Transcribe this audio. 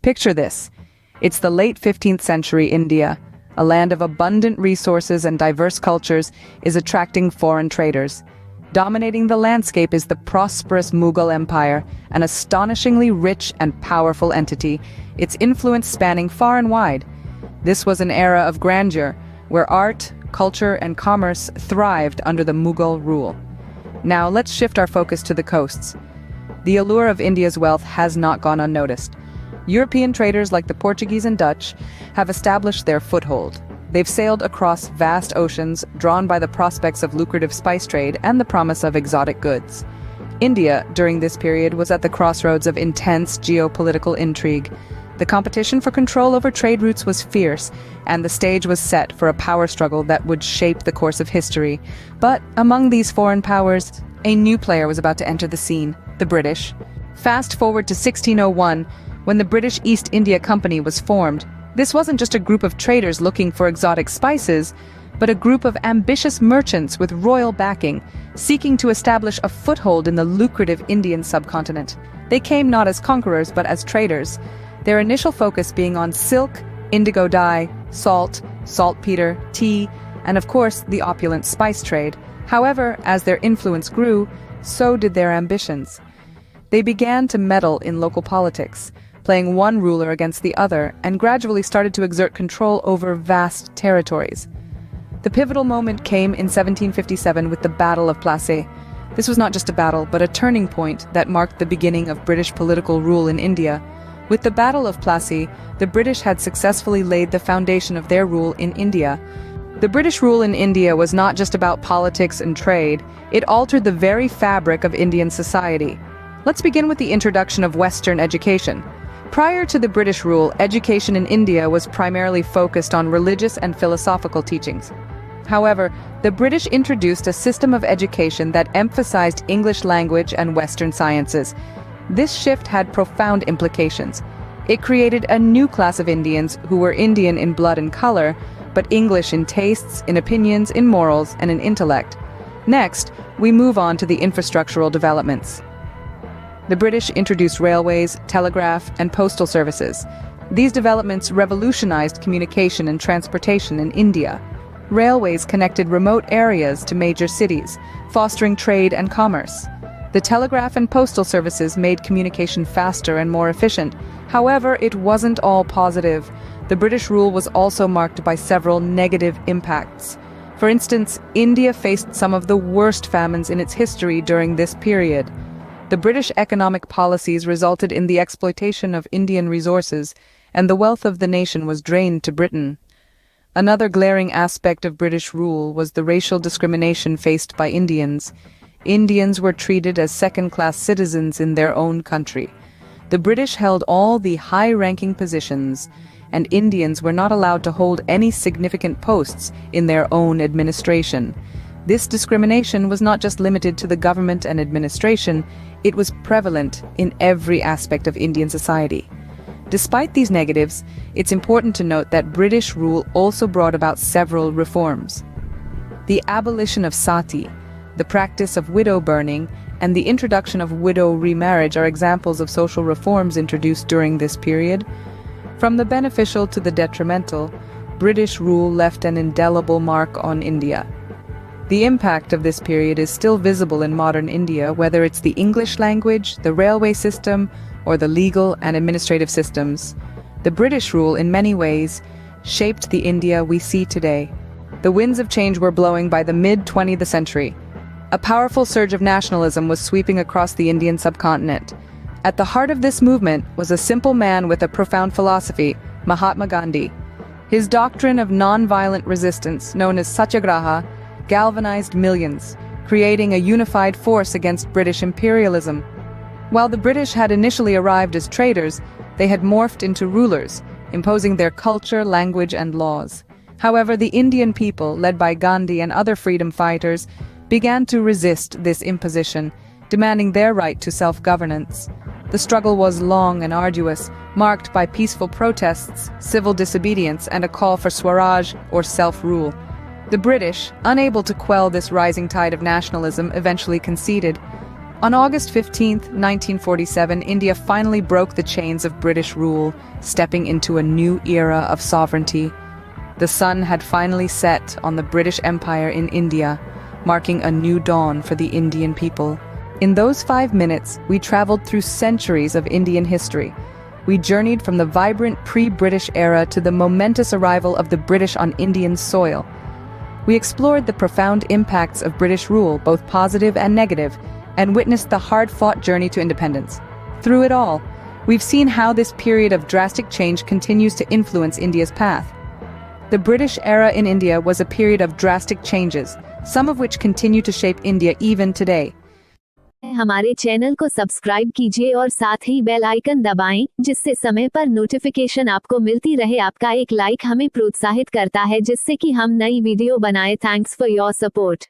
Picture this. It's the late 15th century India. A land of abundant resources and diverse cultures is attracting foreign traders. Dominating the landscape is the prosperous Mughal Empire, an astonishingly rich and powerful entity, its influence spanning far and wide. This was an era of grandeur, where art, culture, and commerce thrived under the Mughal rule. Now let's shift our focus to the coasts. The allure of India's wealth has not gone unnoticed. European traders like the Portuguese and Dutch have established their foothold. They've sailed across vast oceans, drawn by the prospects of lucrative spice trade and the promise of exotic goods. India, during this period, was at the crossroads of intense geopolitical intrigue. The competition for control over trade routes was fierce, and the stage was set for a power struggle that would shape the course of history. But among these foreign powers, a new player was about to enter the scene: the British. Fast forward to 1601, when the British East India Company was formed. This wasn't just a group of traders looking for exotic spices, but a group of ambitious merchants with royal backing, seeking to establish a foothold in the lucrative Indian subcontinent. They came not as conquerors but as traders, their initial focus being on silk, indigo dye, salt, saltpeter, tea, and of course the opulent spice trade. However, as their influence grew, so did their ambitions. They began to meddle in local politics, playing one ruler against the other, and gradually started to exert control over vast territories. The pivotal moment came in 1757 with the Battle of Plassey. This was not just a battle, but a turning point that marked the beginning of British political rule in India. With the Battle of Plassey, the British had successfully laid the foundation of their rule in India. The British rule in India was not just about politics and trade, it altered the very fabric of Indian society. Let's begin with the introduction of Western education. Prior to the British rule, education in India was primarily focused on religious and philosophical teachings. However, the British introduced a system of education that emphasized English language and Western sciences. This shift had profound implications. It created a new class of Indians who were Indian in blood and color, but English in tastes, in opinions, in morals, and in intellect. Next, we move on to the infrastructural developments. The British introduced railways, telegraph, and postal services. These developments revolutionized communication and transportation in India. Railways connected remote areas to major cities, fostering trade and commerce. The telegraph and postal services made communication faster and more efficient. However, it wasn't all positive. The British rule was also marked by several negative impacts. For instance, India faced some of the worst famines in its history during this period. The British economic policies resulted in the exploitation of Indian resources, and the wealth of the nation was drained to Britain. Another glaring aspect of British rule was the racial discrimination faced by Indians. Indians were treated as second-class citizens in their own country. The British held all the high-ranking positions, and Indians were not allowed to hold any significant posts in their own administration. This discrimination was not just limited to the government and administration, it was prevalent in every aspect of Indian society. Despite these negatives, it's important to note that British rule also brought about several reforms. The abolition of sati, the practice of widow burning, and the introduction of widow remarriage are examples of social reforms introduced during this period. From the beneficial to the detrimental, British rule left an indelible mark on India. The impact of this period is still visible in modern India, whether it's the English language, the railway system, or the legal and administrative systems. The British rule, in many ways, shaped the India we see today. The winds of change were blowing by the mid-20th century. A powerful surge of nationalism was sweeping across the Indian subcontinent. At the heart of this movement was a simple man with a profound philosophy, Mahatma Gandhi. His doctrine of non-violent resistance, known as Satyagraha, galvanized millions, creating a unified force against British imperialism. While the British had initially arrived as traders, they had morphed into rulers, imposing their culture, language, and laws. However, the Indian people, led by Gandhi and other freedom fighters, began to resist this imposition, demanding their right to self-governance. The struggle was long and arduous, marked by peaceful protests, civil disobedience, and a call for Swaraj, or self-rule. The British, unable to quell this rising tide of nationalism, eventually conceded. On August 15, 1947, India finally broke the chains of British rule, stepping into a new era of sovereignty. The sun had finally set on the British Empire in India, marking a new dawn for the Indian people. In those 5 minutes, we traveled through centuries of Indian history. We journeyed from the vibrant pre-British era to the momentous arrival of the British on Indian soil. We explored the profound impacts of British rule, both positive and negative, and witnessed the hard-fought journey to independence. Through it all, we've seen how this period of drastic change continues to influence India's path. The British era in India was a period of drastic changes, some of which continue to shape India even today. हमारे channel को subscribe कीजिए और साथ ही bell icon दबाएं, जिससे समय पर notification आपको मिलती रहे। आपका एक लाइक हमें प्रोत्साहित करता है जिससे कि हम नई वीडियो बनाएं। Thanks for your support.